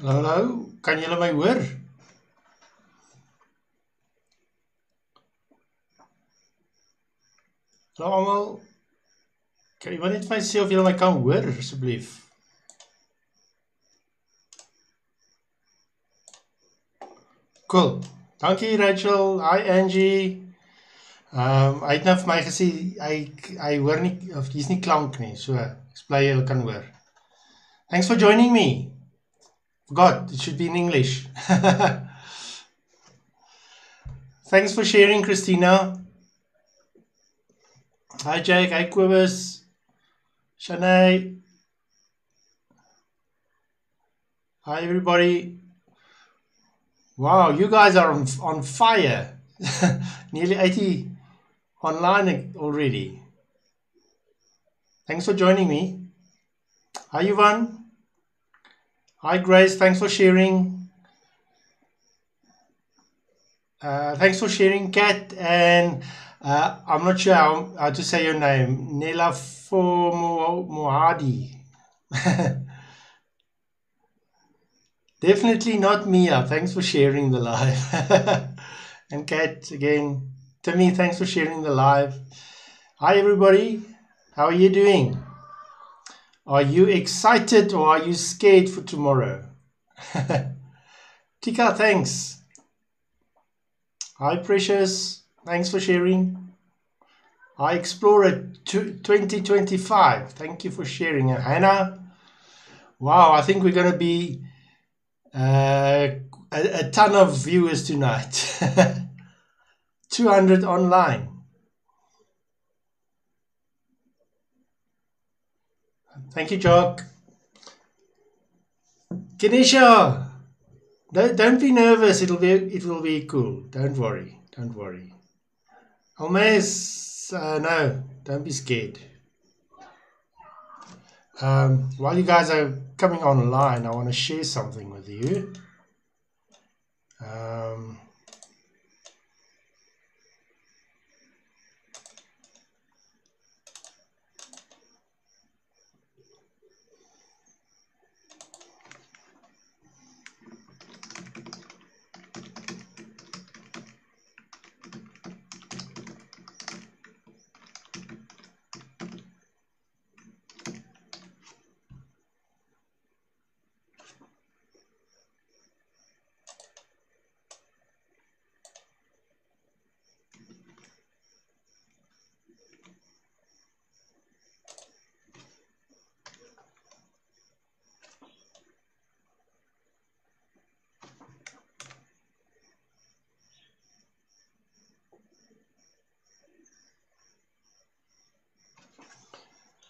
Hallo, kan julle my hoor? Hallo almal. Kan iemand net vir my sê of julle my kan hoor asseblief? Cool. Dankie Rachel. Hi Angie. Hy het nou vir my gesê hy hoor nie of hier's nie klank nie. So, ek is bly julle kan hoor. Thanks for joining me. Forgot, it should be in English. Thanks for sharing, Christina. Hi Jake, hi Kobus. Shanae. Hi everybody. Wow, you guys are on fire. Nearly 80 online already. Thanks for joining me. Hi Yuvan. Hi Grace, thanks for sharing. Thanks for sharing, Kat. And I'm not sure how to say your name. Nela Mohadi. Definitely not Mia. Thanks for sharing the live. And Kat, again. Timmy, thanks for sharing the live. Hi everybody. How are you doing? Are you excited or are you scared for tomorrow? Tika, thanks. Hi Precious, thanks for sharing. Hi Explorer 2025, thank you for sharing. And Hannah, wow, I think we're going to be a ton of viewers tonight. 200 online. Thank you, Jock. Kenisha, don't be nervous. It will be cool. Don't worry. Don't worry. Almes, no, don't be scared. While you guys are coming online, I want to share something with you.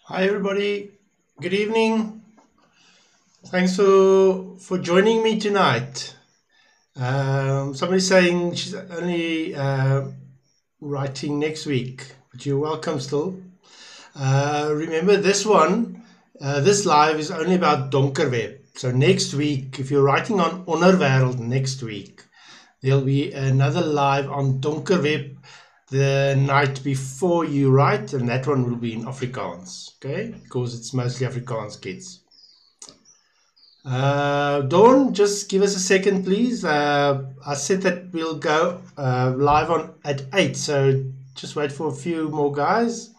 Hi everybody, good evening. Thanks for joining me tonight. Somebody's saying she's only writing next week, but you're welcome still. Remember this one, this live is only about Donkerweb. So next week, if you're writing on Onderwereld next week, there'll be another live on Donkerweb the night before you write, and that one will be in Afrikaans, okay? Because it's mostly Afrikaans kids. Dawn, just give us a second, please. I said that we'll go live on at 8, so just wait for a few more guys.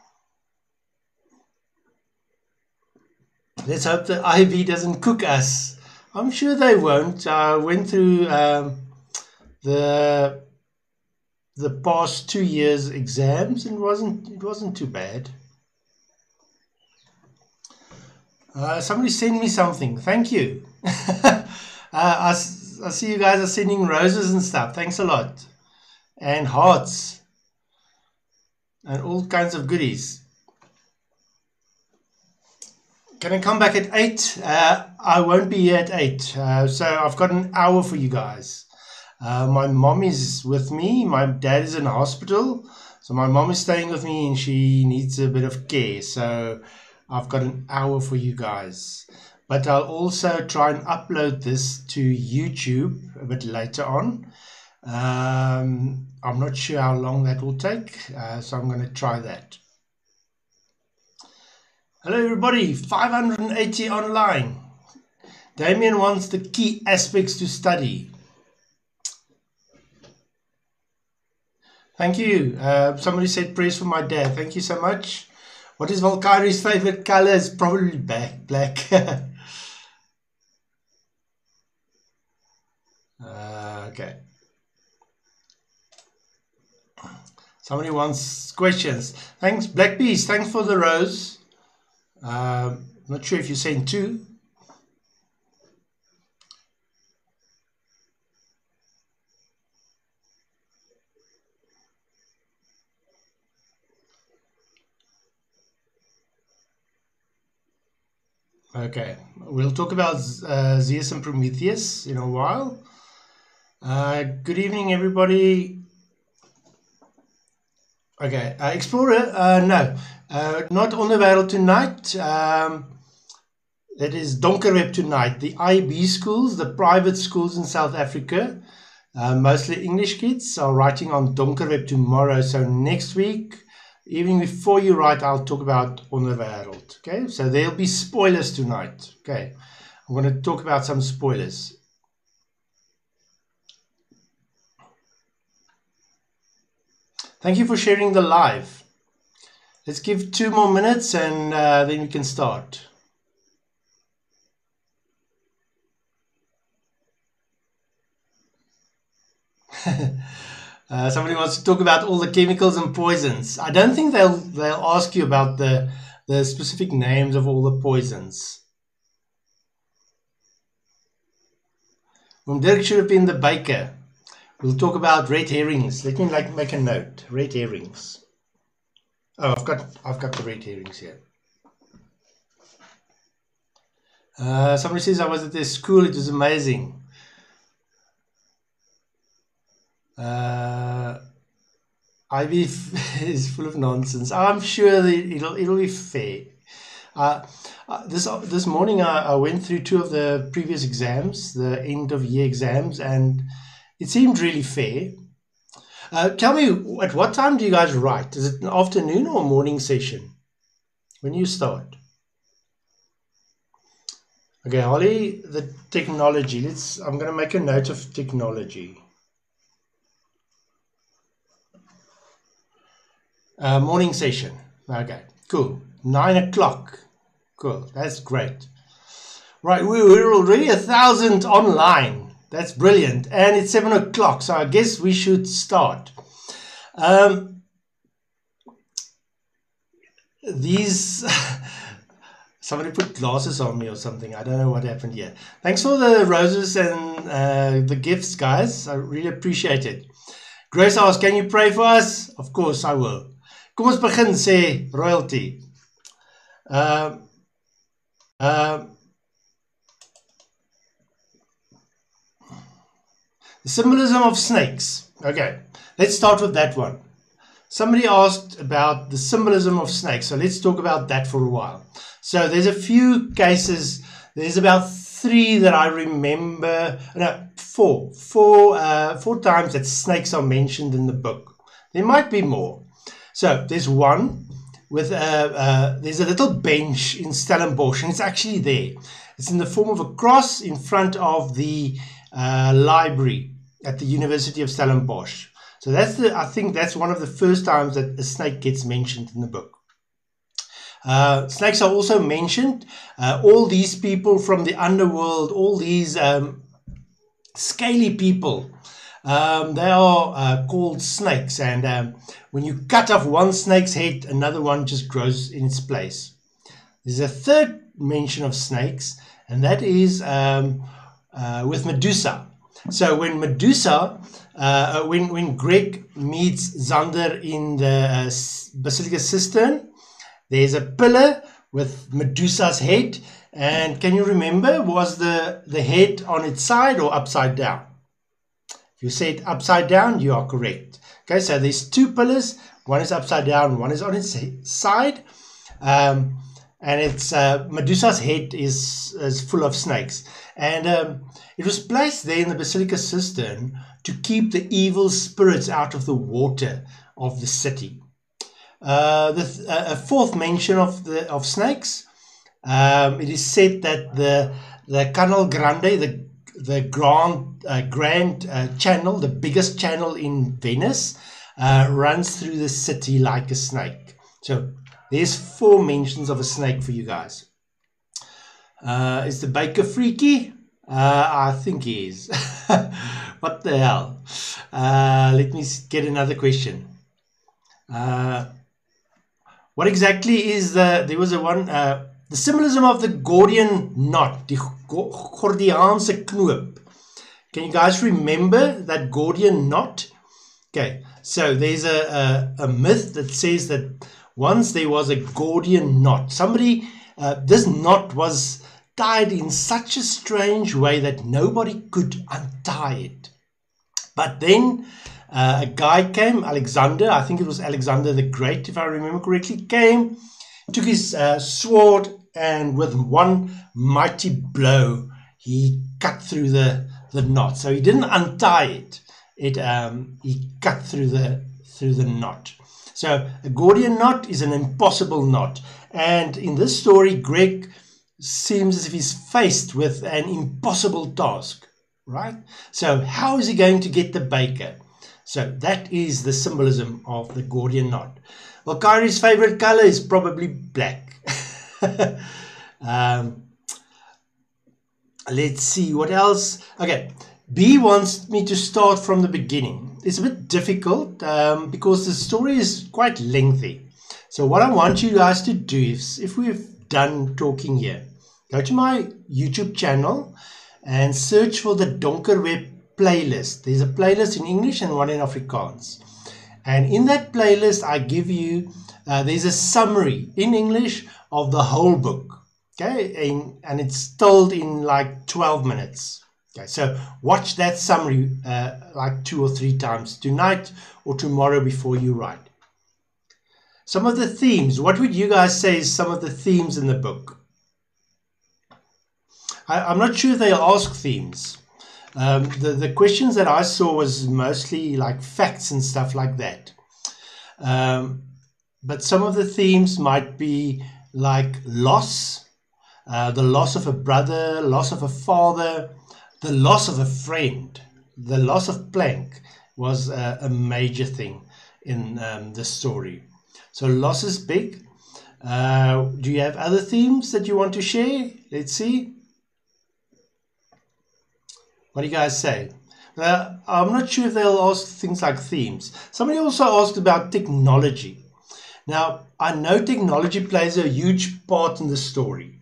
Let's hope the IB doesn't cook us. I'm sure they won't. I went through the past 2 years exams and it wasn't too bad. Somebody send me something. Thank you. I see you guys are sending roses and stuff. Thanks a lot. And hearts. And all kinds of goodies. Can I come back at 8? I won't be here at 8. So I've got an hour for you guys. My mom is with me. My dad is in the hospital. So my mom is staying with me and she needs a bit of care. So I've got an hour for you guys. But I'll also try and upload this to YouTube a bit later on. I'm not sure how long that will take. So I'm going to try that. Hello everybody, 580 online. Damien wants the key aspects to study. Thank you. Somebody said prayers for my dad. Thank you so much. What is Valkyrie's favorite color? It's probably black. Okay. Somebody wants questions. Thanks, Black Beast. Thanks for the rose. Not sure if you sent two. Okay, we'll talk about Zeus and Prometheus in a while. Good evening, everybody. Okay, Explorer, no, not Onderwêreld tonight. It is Donkerweb tonight. The IB schools, the private schools in South Africa, mostly English kids, are writing on Donkerweb tomorrow. So next week, evening before you write, I'll talk about Onderwêreld. Okay, so there'll be spoilers tonight. Okay, I'm going to talk about some spoilers. Thank you for sharing the live. Let's give 2 more minutes and then we can start. Somebody wants to talk about all the chemicals and poisons. I don't think they'll ask you about the specific names of all the poisons. Dirk should have been the baker. We'll talk about red herrings. Let me make a note. Red herrings. Oh, I've got the red herrings here. Somebody says I was at their school. It was amazing. IB is full of nonsense. I'm sure that it'll be fair. This morning I went through 2 of the previous exams, the end of year exams, and it seemed really fair. Tell me, at what time do you guys write? Is it an afternoon or morning session? When you start? Okay, Holly, the technology. I'm going to make a note of technology. Morning session. Okay, cool. 9 o'clock. Cool, that's great. Right, we're already 1,000 online. That's brilliant. And it's 7 o'clock, so I guess we should start. Somebody put glasses on me or something. I don't know what happened here. Thanks for the roses and the gifts, guys. I really appreciate it. Grace asks, can you pray for us? Of course, I will. Kom ons begin, sê Royalty. The symbolism of snakes. Okay, let's start with that one. Somebody asked about the symbolism of snakes, so let's talk about that for a while. So there's a few cases. There's about 3 that I remember. No, 4 times that snakes are mentioned in the book. There might be more. So there's one with there's a little bench in Stellenbosch, and it's actually there. It's in the form of a cross in front of the library at the University of Stellenbosch. So I think that's one of the first times that a snake gets mentioned in the book. Snakes are also mentioned. All these people from the underworld, all these scaly people, they are called snakes. And when you cut off one snake's head, another one just grows in its place. There's a third mention of snakes, and that is with Medusa. So when Medusa, when Greg meets Xander in the Basilica Cistern, there's a pillar with Medusa's head. And can you remember, was the head on its side or upside down? If you say it upside down, you are correct. Okay, so there's 2 pillars. One is upside down, one is on its side. And it's Medusa's head is full of snakes. And it was placed there in the Basilica Cistern to keep the evil spirits out of the water of the city. A 4th mention of snakes. It is said that the Canal Grande, the Grand Channel, the biggest channel in Venice, runs through the city like a snake. So there's 4 mentions of a snake for you guys. Is the baker freaky? I think he is. What the hell? Let me get another question. What exactly is there was a one, the symbolism of the Gordian knot, die Gordiaanse knoop. Can you guys remember that Gordian knot? Okay, so there's a myth that says that once there was a Gordian knot. Somebody, this knot was tied in such a strange way that nobody could untie it. But then a guy came, Alexander, I think it was Alexander the Great, if I remember correctly, came, took his sword, and with one mighty blow, he cut through the knot. So he didn't untie it. He cut through the knot. So a Gordian knot is an impossible knot. And in this story, Greg seems as if he's faced with an impossible task, right? So how is he going to get the baker? So that is the symbolism of the Gordian knot. Well, Kyrie's favorite color is probably black. Let's see what else. Okay, B wants me to start from the beginning. It's a bit difficult because the story is quite lengthy. So what I want you guys to do is, if we've done talking here, go to my YouTube channel and search for the Donkerweb playlist. There's a playlist in English and one in Afrikaans. And in that playlist, I give you, there's a summary in English of the whole book. Okay, and it's told in like 12 minutes. Okay, so watch that summary like 2 or 3 times tonight or tomorrow before you write. Some of the themes, what would you guys say is some of the themes in the book? I'm not sure if they ask themes. The questions that I saw was mostly like facts and stuff like that. But some of the themes might be like loss, the loss of a brother, loss of a father, the loss of a friend. The loss of Plank was a major thing in the story. So loss is big. Do you have other themes that you want to share? Let's see. What do you guys say? I'm not sure if they'll ask things like themes. Somebody also asked about technology. Now, I know technology plays a huge part in the story,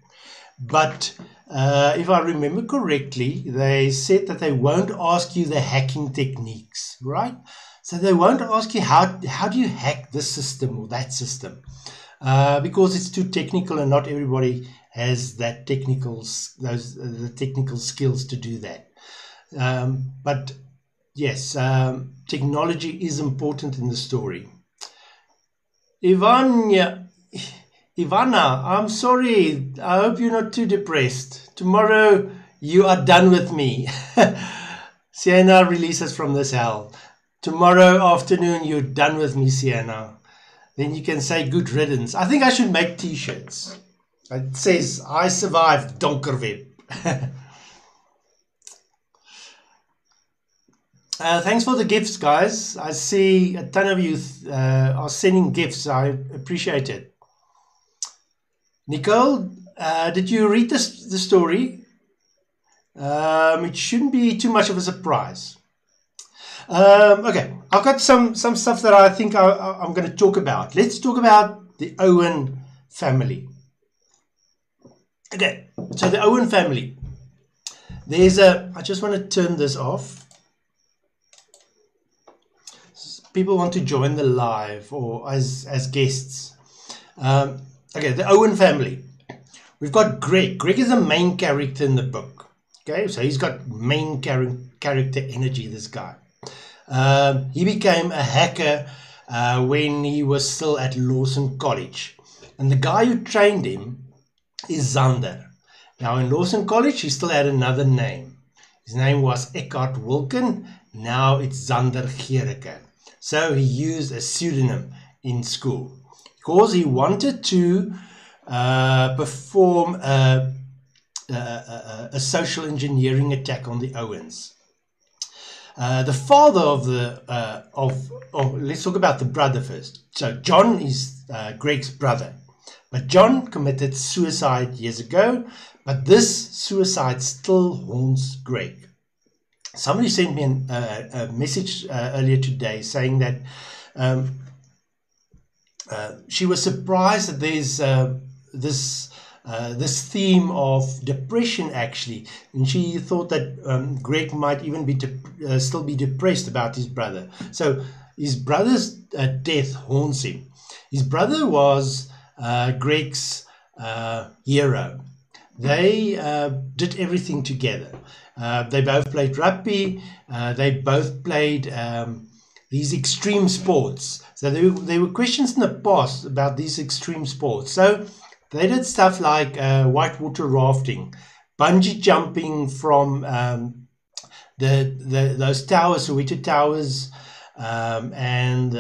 but if I remember correctly, they said that they won't ask you the hacking techniques, right? So they won't ask you how do you hack this system or that system, because it's too technical and not everybody has that the technical skills to do that. But yes, technology is important in the story. Ivana, I'm sorry. I hope you're not too depressed. Tomorrow you are done with me. Sienna releases from this hell. Tomorrow afternoon you're done with me, Sienna. Then you can say good riddance. I think I should make t-shirts. It says, I survived Donkerweb. Thanks for the gifts, guys. I see a ton of you are sending gifts. I appreciate it. Nicole, did you read the story? It shouldn't be too much of a surprise. Okay, I've got some stuff that I think I'm going to talk about. Let's talk about the Owen family. Okay, so the Owen family. I just want to turn this off. People want to join the live or as guests. Okay, the Owen family. We've got Greg. Greg is the main character in the book. Okay, so he's got main character energy, this guy. He became a hacker when he was still at Lawson College. And the guy who trained him is Zander. Now in Lawson College, he still had another name. His name was Eckhart Wilken. Now it's Zander Gericke. So he used a pseudonym in school because he wanted to perform a a social engineering attack on the Owens. The father of let's talk about the brother first. So John is Greg's brother, but John committed suicide years ago, but this suicide still haunts Greg. Somebody sent me a message earlier today saying that she was surprised that there's this theme of depression actually, and she thought that Greg might even be still be depressed about his brother. So his brother's death haunts him. His brother was Greg's hero. They did everything together. They both played rugby. They both played these extreme sports. So there were questions in the past about these extreme sports. So they did stuff like whitewater rafting, bungee jumping from those towers, Soweto Towers, and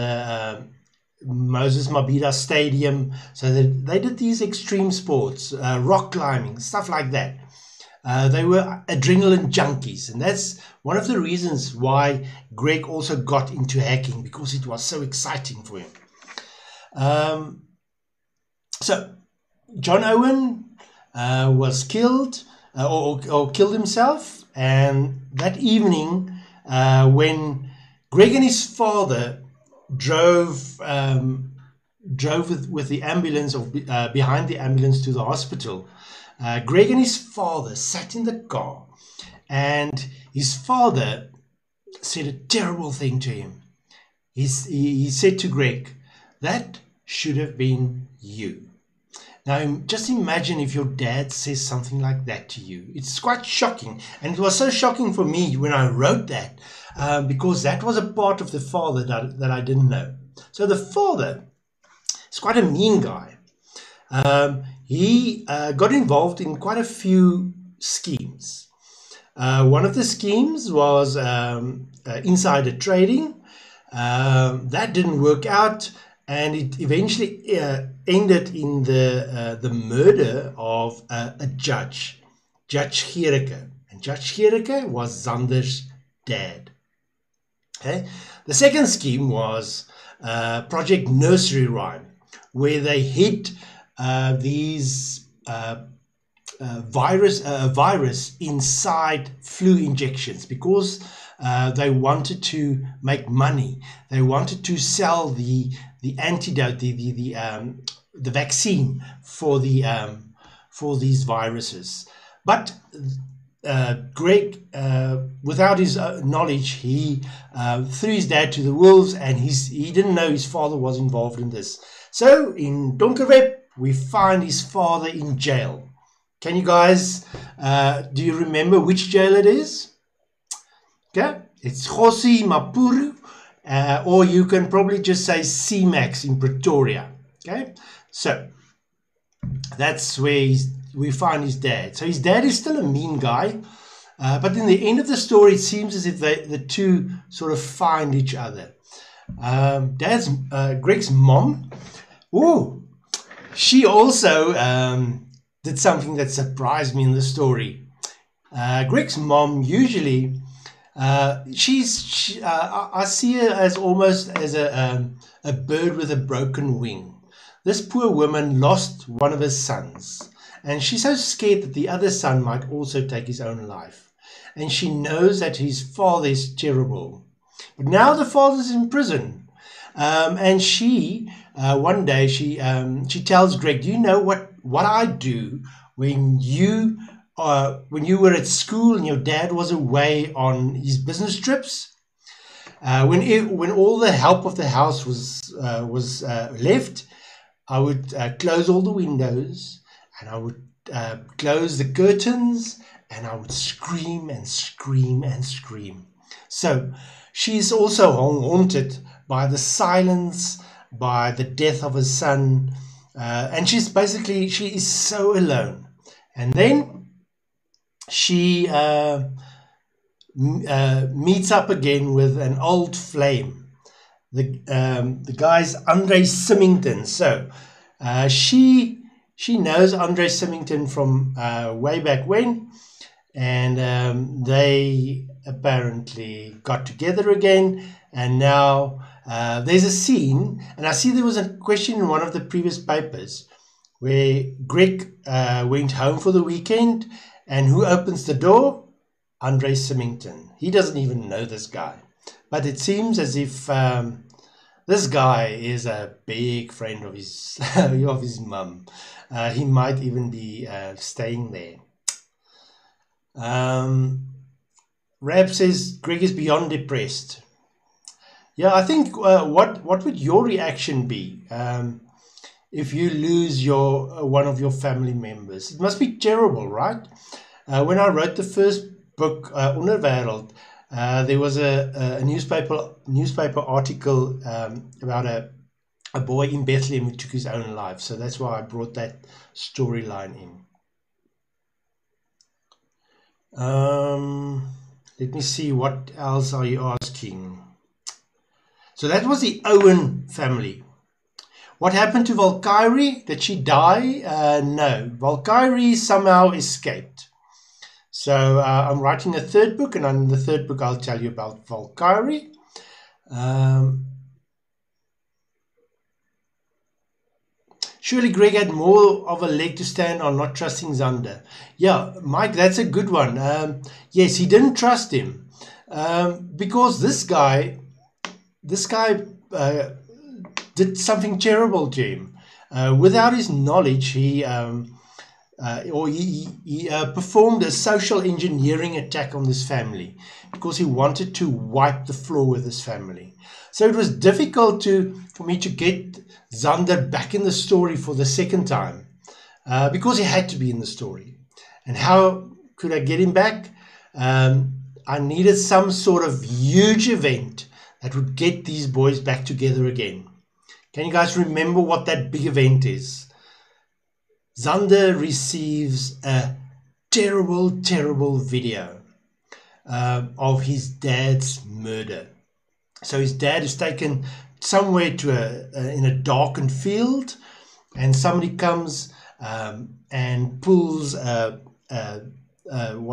Moses Mabhida Stadium. So they did these extreme sports, rock climbing, stuff like that. They were adrenaline junkies, and that's one of the reasons why Greg also got into hacking, because it was so exciting for him. So John Owen was killed or killed himself, and that evening when Greg and his father drove with the ambulance or behind the ambulance to the hospital, Greg and his father sat in the car, and his father said a terrible thing to him. He said to Greg, "That should have been you." Now, just imagine if your dad says something like that to you. It's quite shocking. And it was so shocking for me when I wrote that, because that was a part of the father that I didn't know. So the father is quite a mean guy. He got involved in quite a few schemes. One of the schemes was insider trading. That didn't work out, and it eventually ended in the murder of a judge, Judge Gericke. And Judge Gericke was Zander's dad. Okay. The second scheme was Project Nursery Rhyme, where they hid these virus inside flu injections because they wanted to make money. They wanted to sell the antidote, the vaccine for these viruses. But Greg, without his knowledge, he threw his dad to the wolves, and he didn't know his father was involved in this. So in Donkerweb, we find his father in jail. Can you guys, do you remember which jail it is? Okay, it's Kgosi Maphuru, or you can probably just say CMAX in Pretoria. Okay, so that's where we find his dad. So his dad is still a mean guy, but in the end of the story, it seems as if the two sort of find each other. Greg's mom, she also did something that surprised me in the story. Greg's mom usually, I see her as almost as a bird with a broken wing. This poor woman lost one of her sons, and she's so scared that the other son might also take his own life. And she knows that his father is terrible. But now the father's in prison, and she one day she tells Greg, "Do you know what I do when you were at school and your dad was away on his business trips? When all the help of the house was left, I would close all the windows, and I would close the curtains, and I would scream and scream and scream." So she's also haunted by the silence, by the death of her son, and she is so alone. And then she meets up again with an old flame. The guy's Andre Symington. So she she knows Andre Symington from way back when, and they apparently got together again. And now there's a scene, and I see there was a question in one of the previous papers where Greg went home for the weekend, and who opens the door? Andre Symington. He doesn't even know this guy, but it seems as if this guy is a big friend of his of his mum. He might even be staying there. Rab says Greg is beyond depressed. Yeah, I think what would your reaction be if you lose your one of your family members? It must be terrible, right? When I wrote the first book, Onderwereld, there was a newspaper article about a boy in Bethlehem who took his own life. So that's why I brought that storyline in. Let me see, what else are you asking? So that was the Owen family. What happened to Valkyrie? Did she die? No, Valkyrie somehow escaped. So I'm writing a third book, and in the third book I'll tell you about Valkyrie. Surely Greg had more of a leg to stand on, not trusting Xander. Yeah, Mike, that's a good one. Yes, he didn't trust him because this guy did something terrible to him. Without his knowledge, he performed a social engineering attack on this family because he wanted to wipe the floor with his family. So it was difficult for me to get Xander back in the story for the second time because he had to be in the story. And how could I get him back? I needed some sort of huge event that would get these boys back together again. Can you guys remember what that big event is? Xander receives a terrible, terrible video of his dad's murder. So his dad is taken somewhere in a darkened field, and somebody comes and pulls what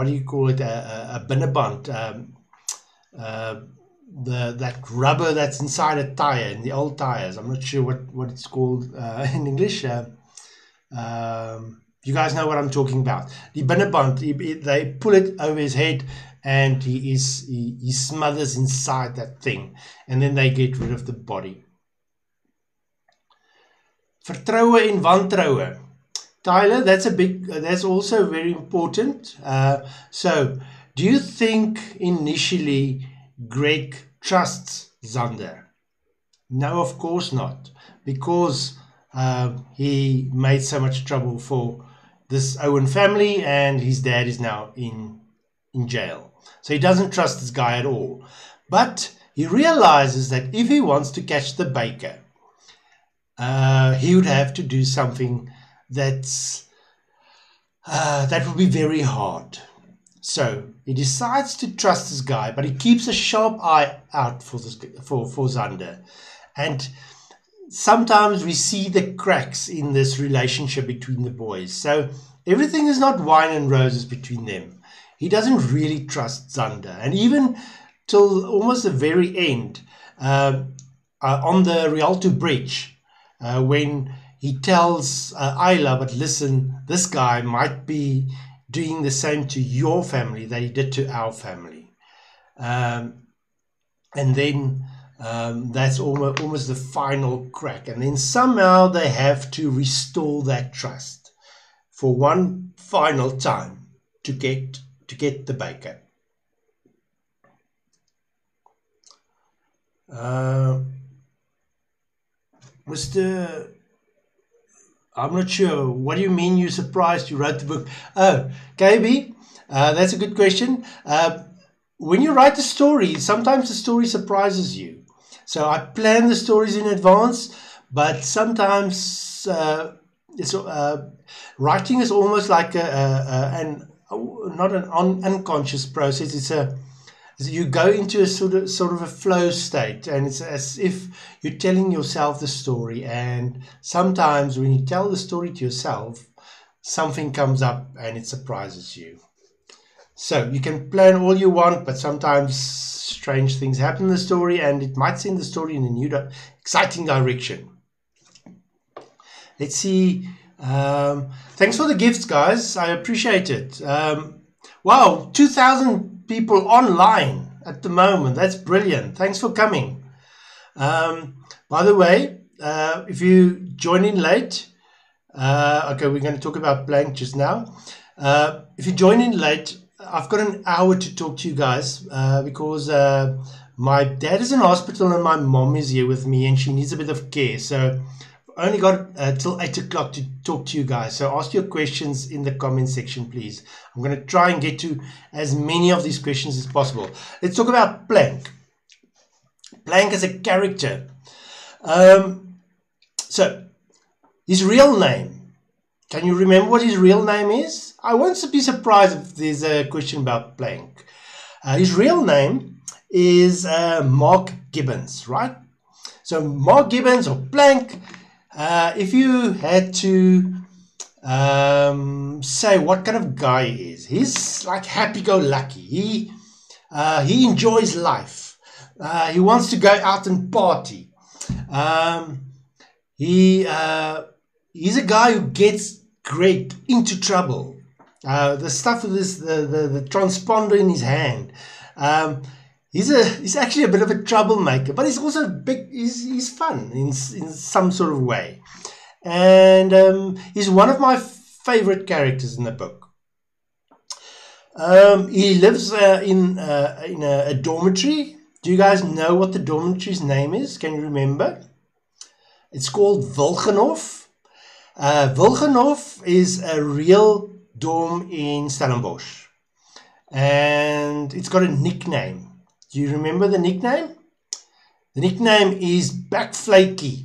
do you call it? A binnenband, that rubber that's inside a tire in the old tires. I'm not sure what it's called in English. You guys know what I'm talking about. The binnenband, they pull it over his head, and he smothers inside that thing, and then they get rid of the body. Vertroue en wantroue. Tyler, that's also very important. So do you think initially Greg trusts Xander? No, of course not, because he made so much trouble for this Owen family, and his dad is now in jail. So he doesn't trust this guy at all. But he realizes that if he wants to catch the baker, he would have to do something that would be very hard. So he decides to trust this guy, but he keeps a sharp eye out for Xander. And sometimes we see the cracks in this relationship between the boys. So everything is not wine and roses between them. He doesn't really trust Xander. And even till almost the very end, on the Rialto Bridge, when he tells Ayla, but listen, this guy might be doing the same to your family that he did to our family. And then that's almost the final crack. And then somehow they have to restore that trust for one final time to get the baker. Mr. I'm not sure. What do you mean you're surprised you wrote the book? Oh, KB, that's a good question. When you write a story, sometimes the story surprises you. So I plan the stories in advance, but sometimes writing is almost like not an unconscious process. It's you go into a sort of a flow state, and it's as if you're telling yourself the story. And sometimes when you tell the story to yourself, something comes up and it surprises you. So you can plan all you want, but sometimes strange things happen in the story, and it might send the story in a new, exciting direction. Let's see. Thanks for the gifts, guys. I appreciate it. Wow, 2,000 people online at the moment. That's brilliant. Thanks for coming. By the way, if you join in late, okay, we're going to talk about blank just now. If you join in late, I've got an hour to talk to you guys because my dad is in hospital and my mom is here with me and she needs a bit of care. So I only got till 8 o'clock to talk to you guys. So ask your questions in the comment section, please. I'm going to try and get to as many of these questions as possible. Let's talk about Plank. Plank as a character. So his real name. Can you remember what his real name is? I won't be surprised if there's a question about Plank. His real name is Mark Gibbons, right? So Mark Gibbons or Plank, if you had to say what kind of guy he is, he's like happy-go-lucky. He enjoys life. He wants to go out and party. He's a guy who gets Greg into trouble. The stuff with this, the transponder in his hand. He's actually a bit of a troublemaker, but he's also big. He's fun in some sort of way, and he's one of my favorite characters in the book. He lives in a dormitory. Do you guys know what the dormitory's name is? Can you remember? It's called Wilgenhof. Wilgenhof is a real dorm in Stellenbosch, and it's got a nickname. Do you remember the nickname? The nickname is Backflaky.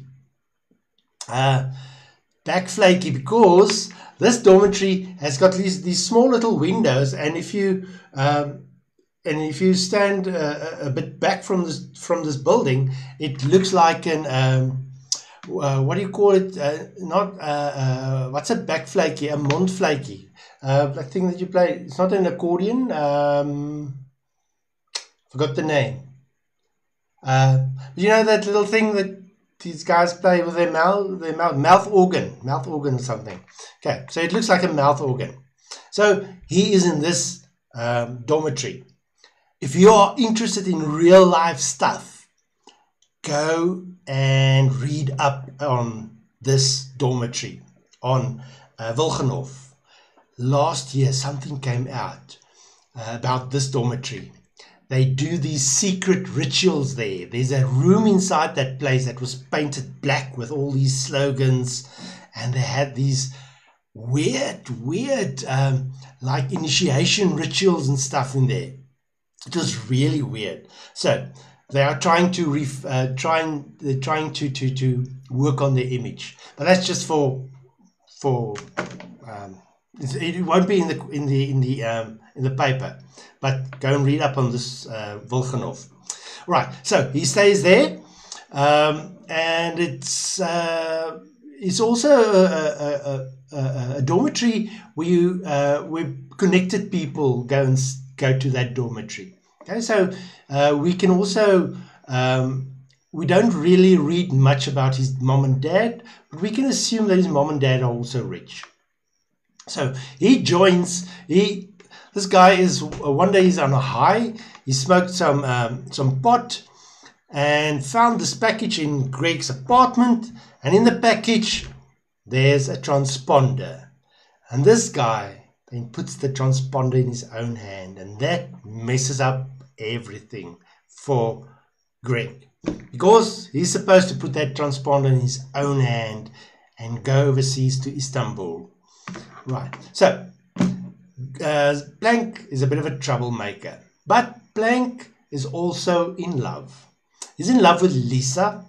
Backflaky because this dormitory has got these small little windows, and if you stand a bit back from this building, it looks like an what do you call it? What's a backflaky? A mondflaky. That thing that you play. It's not an accordion. Forgot the name. You know that little thing that these guys play with their mouth organ or something. Okay, so it looks like a mouth organ. So he is in this dormitory. If you are interested in real life stuff, go and read up on this dormitory on Wilgenhof. Last year something came out about this dormitory. They do these secret rituals there. There's a room inside that place that was painted black with all these slogans, and they had these weird like initiation rituals and stuff in there. It was really weird. So they are trying to work on their image, but that's just for it won't be in the paper. But go and read up on this Wilgenhof. Right, so he stays there, and it's also a dormitory where connected people go to that dormitory. Okay, so we can also we don't really read much about his mom and dad, but we can assume that his mom and dad are also rich. So he joins. This guy is one day he's on a high. He smoked some pot and found this package in Greg's apartment. And in the package, there's a transponder. And this guy then puts the transponder in his own hand, and that messes up everything for Greg, because he's supposed to put that transponder in his own hand and go overseas to Istanbul. Right. So Plank is a bit of a troublemaker, but Plank is also in love. He's in love with Lisa.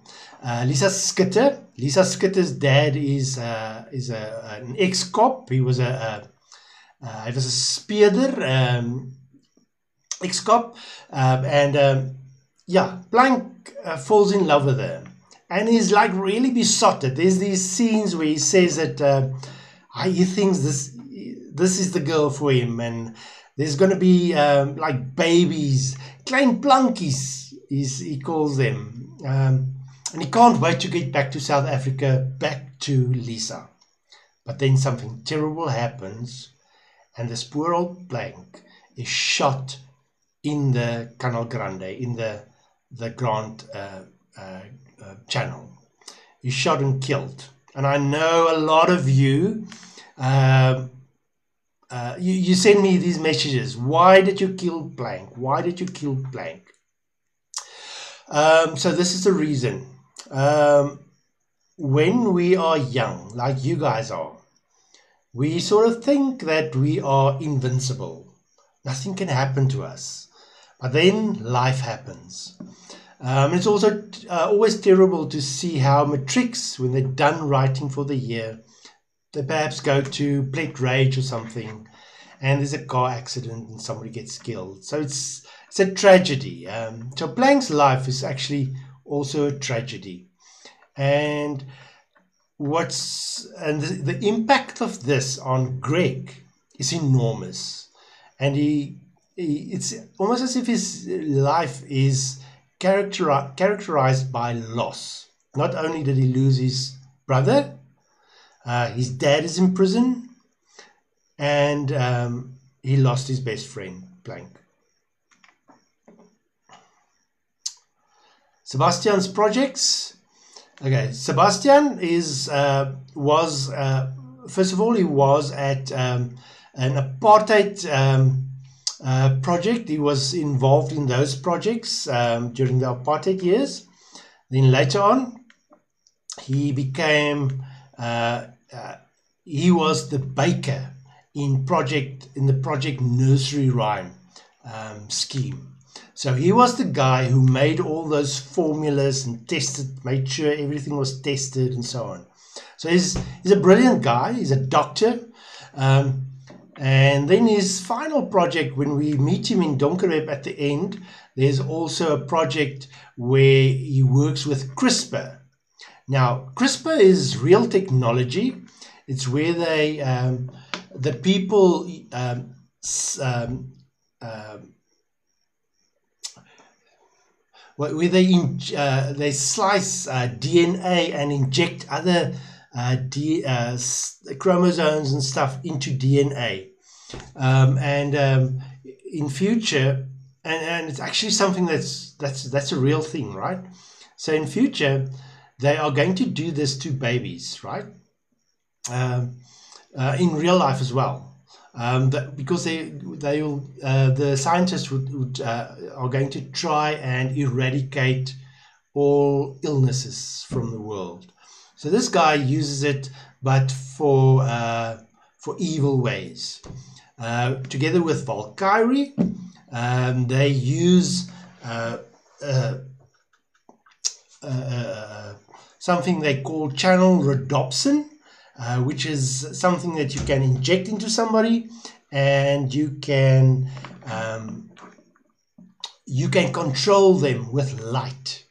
Lisa Schutte. Lisa Schutte's dad is an ex-cop. He was a speeder, ex-cop, and yeah, Blank falls in love with her, and he's like really besotted. There's these scenes where he says that he thinks this is the girl for him, and there's going to be like babies, klein plankies, he calls them, and he can't wait to get back to South Africa, back to Lisa. But then something terrible happens, and this poor old Blank is shot in the Canal Grande, in the Grand Channel. He's shot and killed. And I know a lot of you, you send me these messages. Why did you kill Blank? Why did you kill Blank? So this is the reason. When we are young, like you guys are, we sort of think that we are invincible. Nothing can happen to us. But then life happens. It's also always terrible to see how matrics, when they're done writing for the year, they perhaps go to Plate Rage or something, and there's a car accident and somebody gets killed. So it's a tragedy. So Blank's life is actually also a tragedy. And the impact of this on Greg is enormous. And it's almost as if his life is characterized by loss. Not only did he lose his brother, his dad is in prison, and he lost his best friend, Blank. Sebastian's projects. Okay, Sebastian was first of all, he was at an apartheid project. He was involved in those projects during the apartheid years. Then later on, he became he was the baker in the project nursery rhyme scheme. So he was the guy who made all those formulas and made sure everything was tested and so on. So he's a brilliant guy. He's a doctor. And then his final project, when we meet him in Donkerweb at the end, there's also a project where he works with CRISPR. Now, CRISPR is real technology. It's where the people where they slice DNA and inject other chromosomes and stuff into DNA, in future, and it's actually something that's a real thing, right? So in future, they are going to do this to babies, right? In real life as well. Because the scientists are going to try and eradicate all illnesses from the world. So this guy uses it, but for evil ways. Together with Valkyrie, they use something they call channel rhodopsin, which is something that you can inject into somebody, and you can control them with light.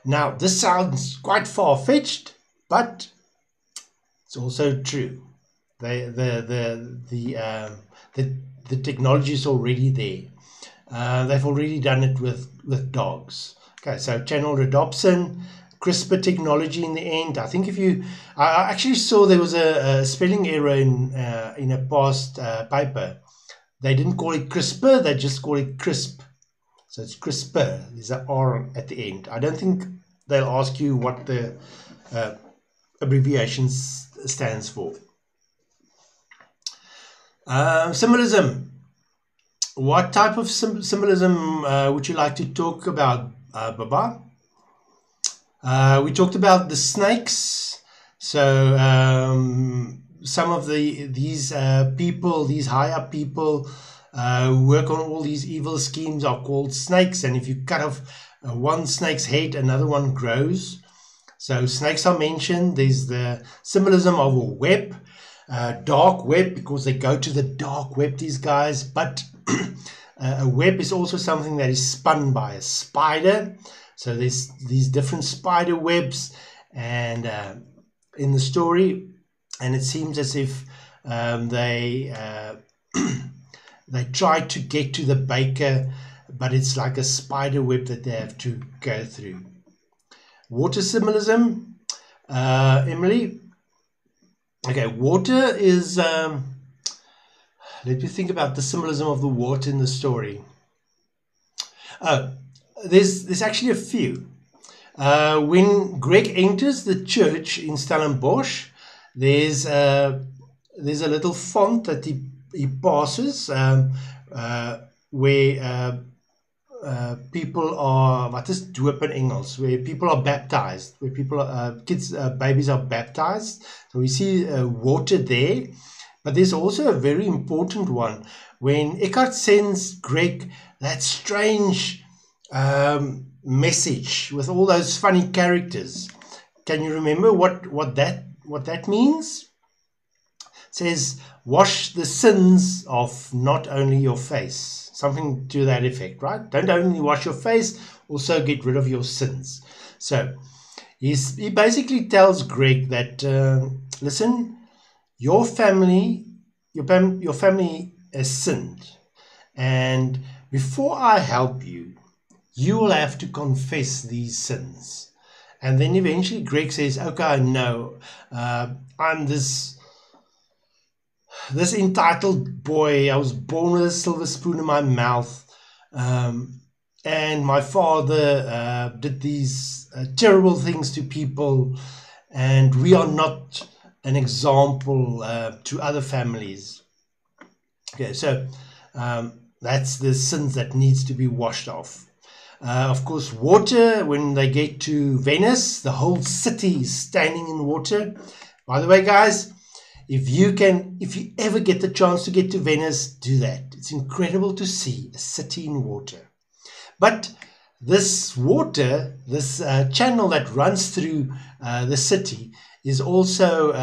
Now, this sounds quite far-fetched, but it's also true. The technology is already there. They've already done it with dogs. Okay, so channel rhodopsin, CRISPR technology in the end. I think I actually saw there was a spelling error in a past paper. They didn't call it CRISPR, they just call it CRISP. So it's CRISPR. There's an R at the end. I don't think they'll ask you what the abbreviation stands for. Symbolism. What type of symbolism would you like to talk about, Baba? We talked about the snakes. So some of these people, these higher people who work on all these evil schemes are called snakes. And if you cut off one snake's head, another one grows. So snakes are mentioned. There's the symbolism of a web, dark web, because they go to the dark web, these guys. But A web is also something that is spun by a spider. So there's these different spider webs and in the story, and it seems as if they try to get to the baker, but it's like a spider web that they have to go through. Water symbolism, Emily. Okay, water is, let me think about the symbolism of the water in the story. Oh, there's actually a few. When Greg enters the church in Stellenbosch, there's a little font that he passes where people are, what is doop in Engels, where people are baptized, where people babies are baptized. So we see water there, but there's also a very important one when Eckhart sends Greg that strange message with all those funny characters. Can you remember what that means? It says, wash the sins of not only your face. Something to that effect, right? Don't only wash your face, also get rid of your sins. So he basically tells Greg that, listen, your family has sinned. And before I help you, you will have to confess these sins. And then eventually Greg says, okay, no, I'm this entitled boy. I was born with a silver spoon in my mouth. And my father did these terrible things to people. And we are not an example to other families. Okay, so that's the sins that needs to be washed off. Of course, water, when they get to Venice, the whole city is standing in water. By the way, guys, if you ever get the chance to get to Venice, do that. It's incredible to see a city in water. But this water, this channel that runs through the city is also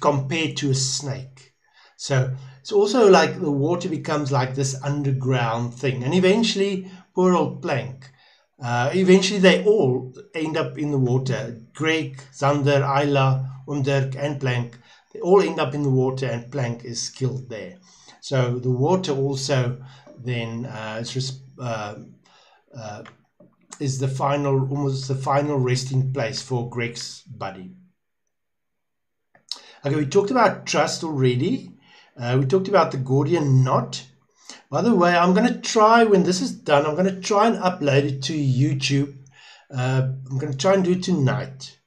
compared to a snake. So it's also like the water becomes like this underground thing. And eventually, poor old Plank, eventually they all end up in the water. Greg, Zander, Ayla, Dirk and Plank, they all end up in the water and Plank is killed there. So the water also then is the final, almost the final resting place for Greg's body. Okay, we talked about trust already. We talked about the Gordian knot. By the way, I'm going to try, when this is done, I'm going to try and upload it to YouTube. I'm going to try and do it tonight.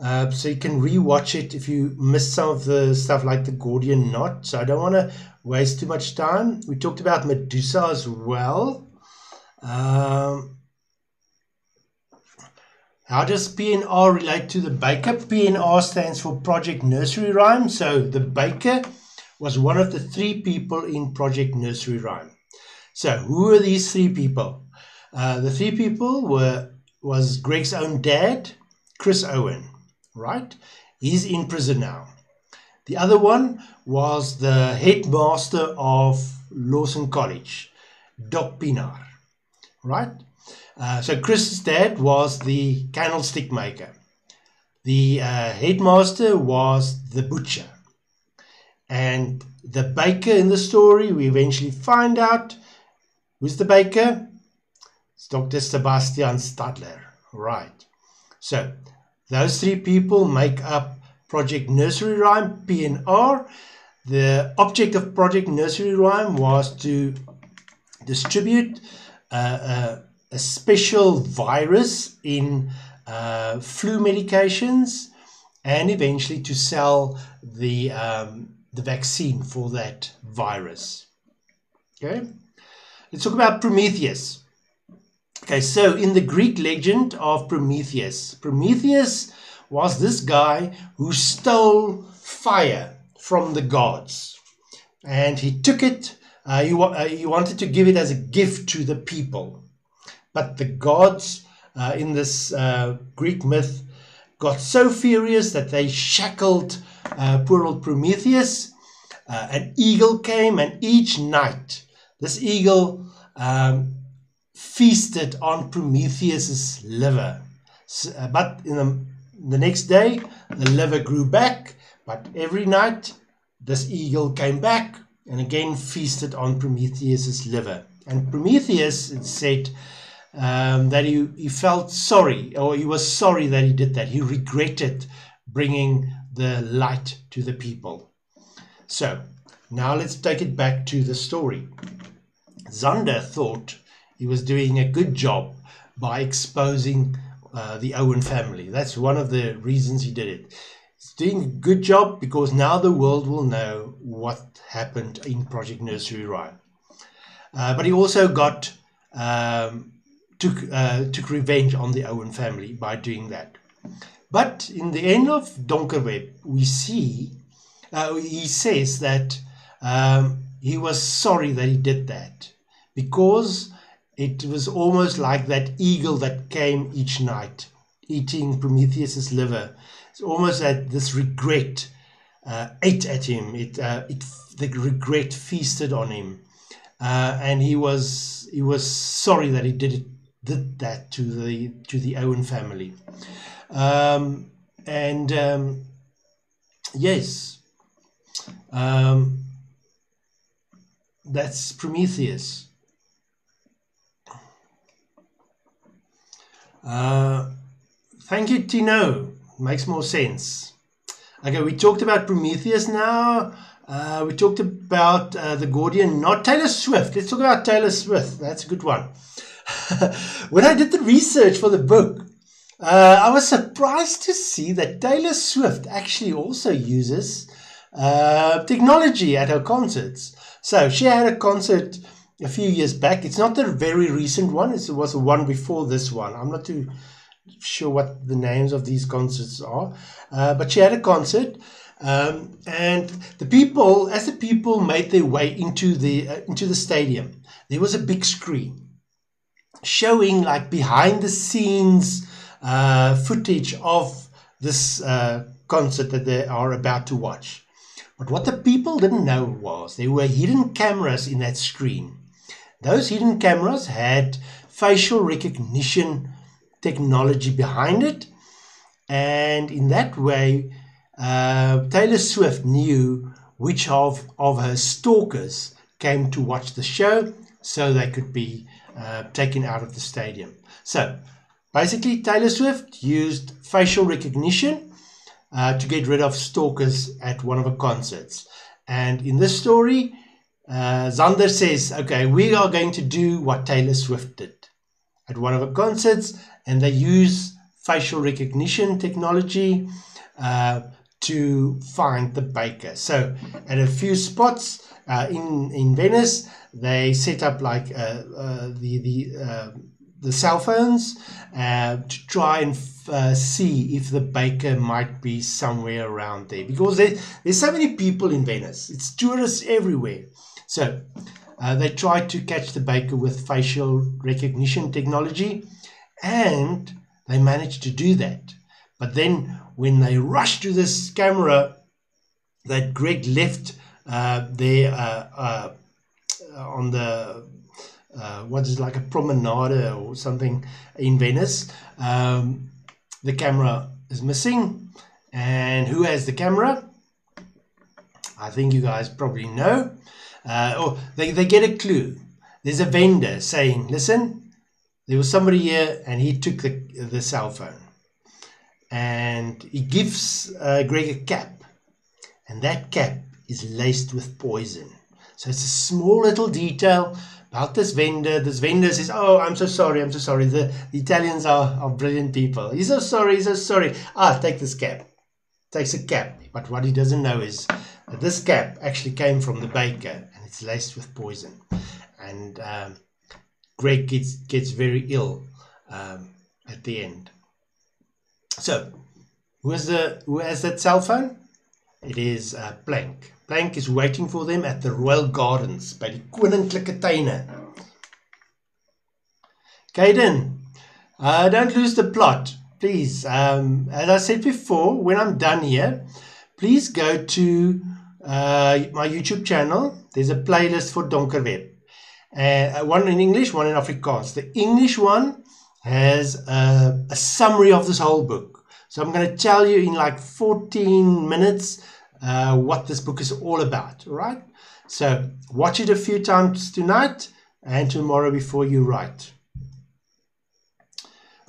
So you can rewatch it if you missed some of the stuff like the Gordian knot. So I don't want to waste too much time. We talked about Medusa as well. How does PNR relate to the baker? PNR stands for Project Nursery Rhyme. So the baker was one of the 3 people in Project Nursery Rhyme. So who are these 3 people? The 3 people was Greg's own dad, Chris Owen, right? He's in prison now. The other one was the headmaster of Lawson College, Doc Pienaar, right? So Chris's dad was the candlestick maker. The headmaster was the butcher. And the baker in the story, we eventually find out who's the baker. It's Dr. Sebastian Stadler, right? So those 3 people make up Project Nursery Rhyme, PNR. The object of Project Nursery Rhyme was to distribute a special virus in flu medications and eventually to sell the vaccine for that virus. Okay, let's talk about Prometheus. Okay, so in the Greek legend of Prometheus, Prometheus was this guy who stole fire from the gods, and he took it. He wanted to give it as a gift to the people, but the gods in this Greek myth got so furious that they shackled poor old Prometheus. An eagle came, and each night this eagle feasted on Prometheus's liver. But in the next day, the liver grew back, but every night this eagle came back and again feasted on Prometheus's liver. And Prometheus, it said, that he felt sorry, or he was sorry that he did that. He regretted bringing the light to the people. So now let's take it back to the story. Xander thought he was doing a good job by exposing the Owen family. That's one of the reasons he did it. He's doing a good job because now the world will know what happened in Project Nursery Rhyme. But he also took revenge on the Owen family by doing that. But in the end of Donkerweb, we see he says that he was sorry that he did that, because it was almost like that eagle that came each night eating Prometheus's liver. It's almost that this regret ate at him. The regret feasted on him, and he was sorry that he did that to the Owen family. Yes, that's Prometheus. Thank you, Tino. Makes more sense. Okay, we talked about Prometheus now. We talked about the Gordian knot. Taylor Swift. Let's talk about Taylor Swift. That's a good one. When I did the research for the book, I was surprised to see that Taylor Swift actually also uses technology at her concerts. So she had a concert a few years back. It's not the very recent one. It was the one before this one. I'm not too sure what the names of these concerts are. But she had a concert. And the people, as the people made their way into the stadium, there was a big screen showing like behind the scenes footage of this concert that they are about to watch. But what the people didn't know was there were hidden cameras in that screen. Those hidden cameras had facial recognition technology behind it, and in that way Taylor Swift knew which of her stalkers came to watch the show, so they could be taken out of the stadium. So basically Taylor Swift used facial recognition to get rid of stalkers at one of her concerts. And in this story, Xander says, okay, we are going to do what Taylor Swift did at one of her concerts, and they use facial recognition technology to find the baker. So at a few spots in Venice, they set up like the cell phones to try and see if the baker might be somewhere around there, because there's so many people in Venice. It's tourists everywhere. So they tried to catch the baker with facial recognition technology, and they managed to do that. But then when they rushed to this camera that Greg left there on the what is like a promenade or something in Venice, the camera is missing. And who has the camera? I think you guys probably know. Or they get a clue. There's a vendor saying, listen, there was somebody here and he took the cell phone. And he gives Greg a cap, and that cap is laced with poison. So it's a small little detail about this vendor. This vendor says, oh, I'm so sorry. The Italians are brilliant people. He's so sorry. Take this cap. Takes a cap. But what he doesn't know is that this cap actually came from the baker, and it's laced with poison. And Greg gets very ill at the end. So, who has that cell phone? It is Plank. Plank is waiting for them at the Royal Gardens by die Koninklike Tuine. Caden, don't lose the plot, please. As I said before, when I'm done here, please go to my YouTube channel. There's a playlist for Donkerweb. one in English, one in Afrikaans. The English one has a summary of this whole book. So I'm going to tell you in like 14 minutes what this book is all about, all right? So watch it a few times tonight and tomorrow before you write.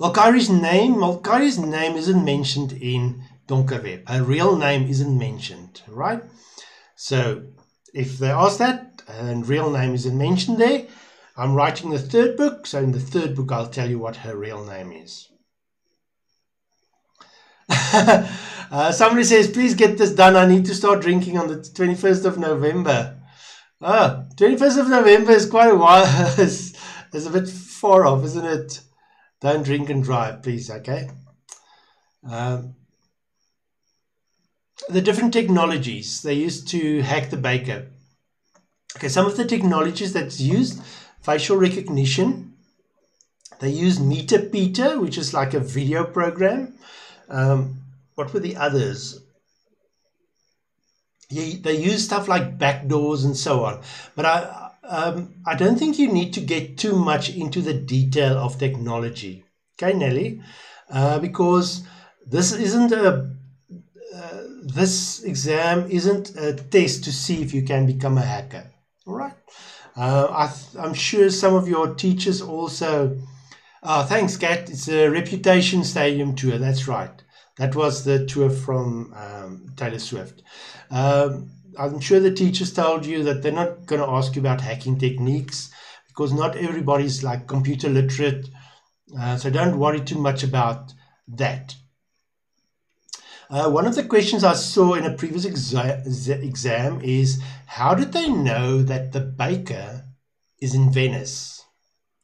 Valkyria's name isn't mentioned in Donkerweb. Her real name isn't mentioned, right? So if they ask that and real name isn't mentioned there, I'm writing the third book. So in the third book, I'll tell you what her real name is. Somebody says, please get this done. I need to start drinking on the 21st of November. 21st of November is quite a while. It's a bit far off, isn't it? Don't drink and drive, please, okay? The different technologies they used to hack the baker. Okay, some of the technologies that's used, facial recognition. They use MeterPeter, which is like a video program. What were the others? They use stuff like backdoors and so on. But I don't think you need to get too much into the detail of technology. Okay, Nelly? Because this isn't this exam isn't a test to see if you can become a hacker. All right? I'm sure some of your teachers also... thanks, Kat. It's a Reputation Stadium tour. That's right. That was the tour from Taylor Swift. I'm sure the teachers told you that they're not going to ask you about hacking techniques because not everybody's like computer literate. So don't worry too much about that. One of the questions I saw in a previous exam is, how did they know that the baker is in Venice?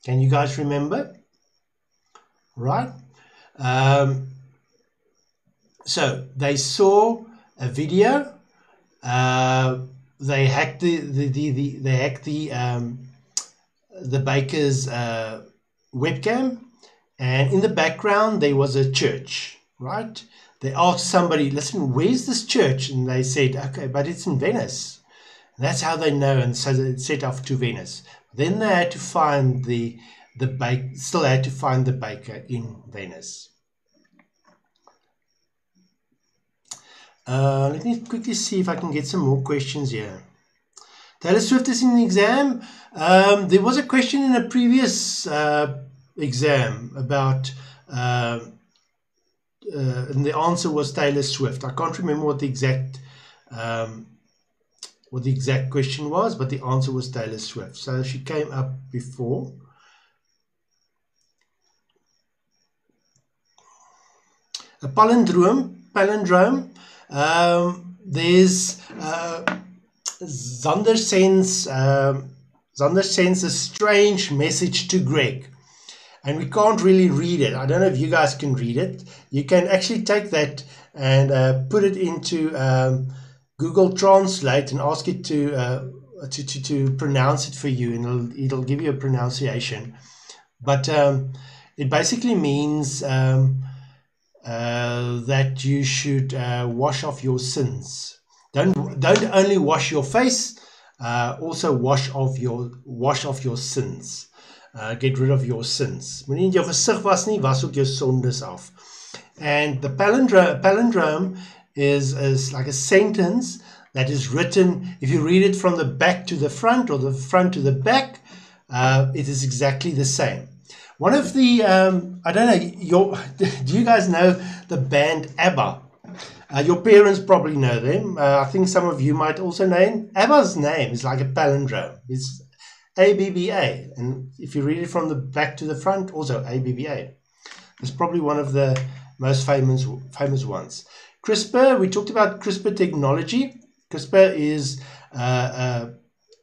Can you guys remember? Right? So they saw a video. They hacked the baker's webcam, and in the background there was a church. Right? They asked somebody, "Listen, where's this church?" And they said, "Okay, but it's in Venice." And that's how they know, and so they set off to Venice. Then they had to find the baker in Venice. Let me quickly see if I can get some more questions here. Taylor Swift is in the exam. There was a question in a previous exam about, and the answer was Taylor Swift. I can't remember what the exact question was, but the answer was Taylor Swift. So she came up before. A palindrome. There's Zander sends a strange message to Greg, and we can't really read it. I don't know if you guys can read it. You can actually take that and put it into Google Translate and ask it to pronounce it for you, and it'll give you a pronunciation. But it basically means that you should wash off your sins. Don't only wash your face, also wash off your sins. Get rid of your sins. Moenie in jou gesig was nie, was ook jou sondes af. And the palindrome is like a sentence that is written. If you read it from the back to the front or the front to the back, it is exactly the same. One of the, I don't know, do you guys know the band ABBA? Your parents probably know them. I think some of you might also know him. ABBA's name is like a palindrome. It's ABBA. And if you read it from the back to the front, also ABBA. It's probably one of the most famous ones. CRISPR, we talked about CRISPR technology. CRISPR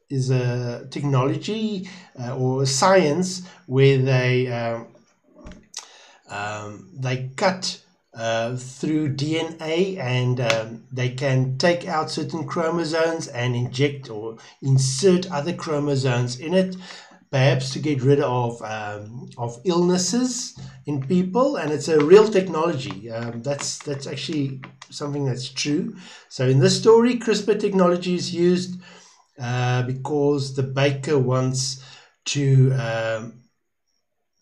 is a technology or a science where they cut through DNA, and they can take out certain chromosomes and inject or insert other chromosomes in it, perhaps to get rid of illnesses in people. And it's a real technology. That's actually something that's true. So in this story, CRISPR technology is used because the baker wants to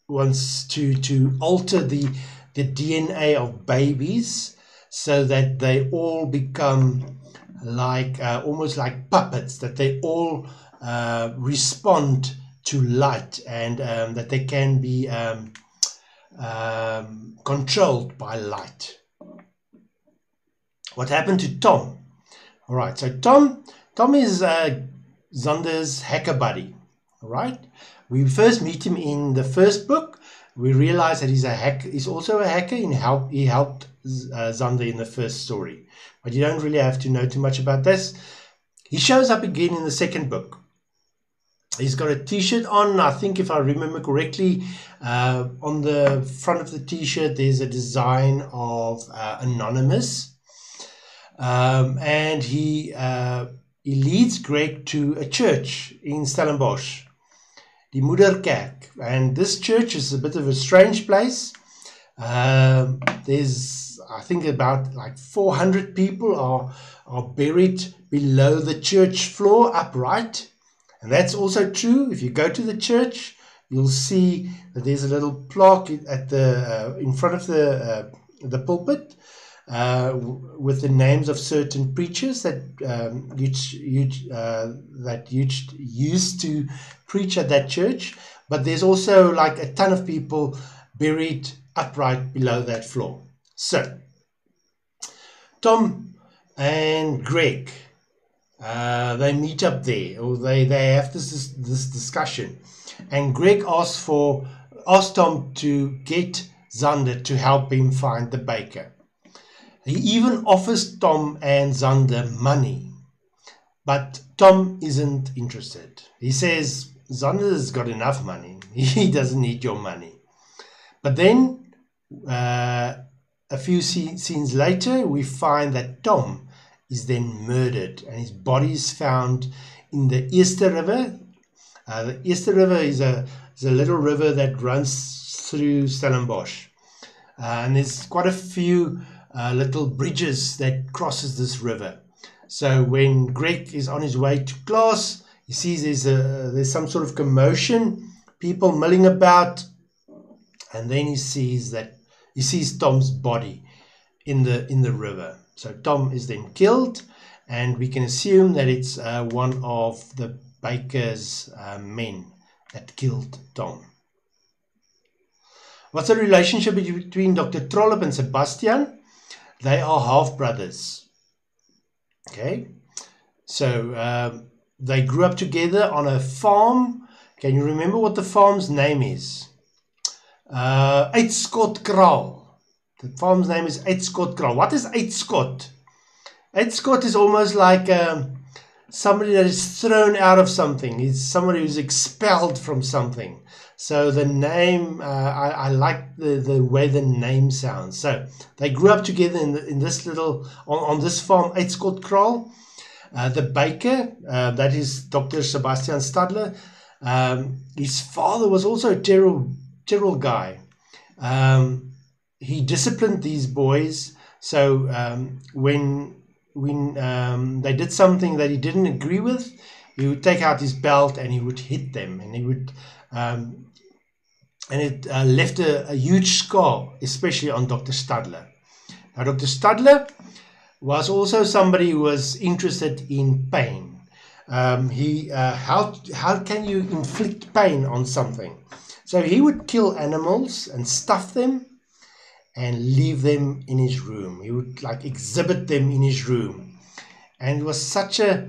wants to alter the DNA of babies so that they all become like almost like puppets, that they all respond to light, and that they can be controlled by light. What happened to Tom? All right, so Tom is Zonder's hacker buddy. All right, we first meet him in the first book. We realize that he's also a hacker. He helped Zonder in the first story, but you don't really have to know too much about this. He shows up again in the second book. He's got a t-shirt on. I think if I remember correctly, on the front of the t-shirt there's a design of Anonymous, and he leads Greg to a church in Stellenbosch, the Moederkerk, and this church is a bit of a strange place. There's, I think, about like 400 people are buried below the church floor upright. And that's also true. If you go to the church, you'll see that there's a little plaque at the in front of the pulpit with the names of certain preachers that used to preach at that church. But there's also like a ton of people buried upright below that floor. So Tom and Greg, they meet up there, or they have this discussion, and Greg asks Tom to get Zonder to help him find the baker. He even offers Tom and Zonder money, but Tom isn't interested. He says Zonder's got enough money. He doesn't need your money. But then a few scenes later, we find that Tom is then murdered, and his body is found in the Eerste River. The Eerste River is a little river that runs through Stellenbosch, and there's quite a few little bridges that crosses this river. So when Greg is on his way to class, he sees there's some sort of commotion, people milling about, and then he sees Tom's body in the river. So Tom is then killed, and we can assume that it's one of the baker's men that killed Tom. What's the relationship between Dr. Trollop and Sebastian? They are half-brothers. Okay, so they grew up together on a farm. Can you remember what the farm's name is? Uitskot Kraal. The farm's name is Uitskot Kraal. What is Uitskot? Uitskot is almost like somebody that is thrown out of something. It's somebody who's expelled from something. So the name, I like the way the name sounds. So they grew up together in this little, on this farm, Uitskot Kraal. The baker, that is Dr. Sebastian Stadler, his father was also a terrible guy. He disciplined these boys. So when they did something that he didn't agree with, he would take out his belt and he would hit them, and he would and it left a huge scar, especially on Dr. Stadler. Now, Dr. Stadler was also somebody who was interested in pain. How can you inflict pain on something? So he would kill animals and stuff them and leave them in his room. He would like exhibit them in his room. And it was such a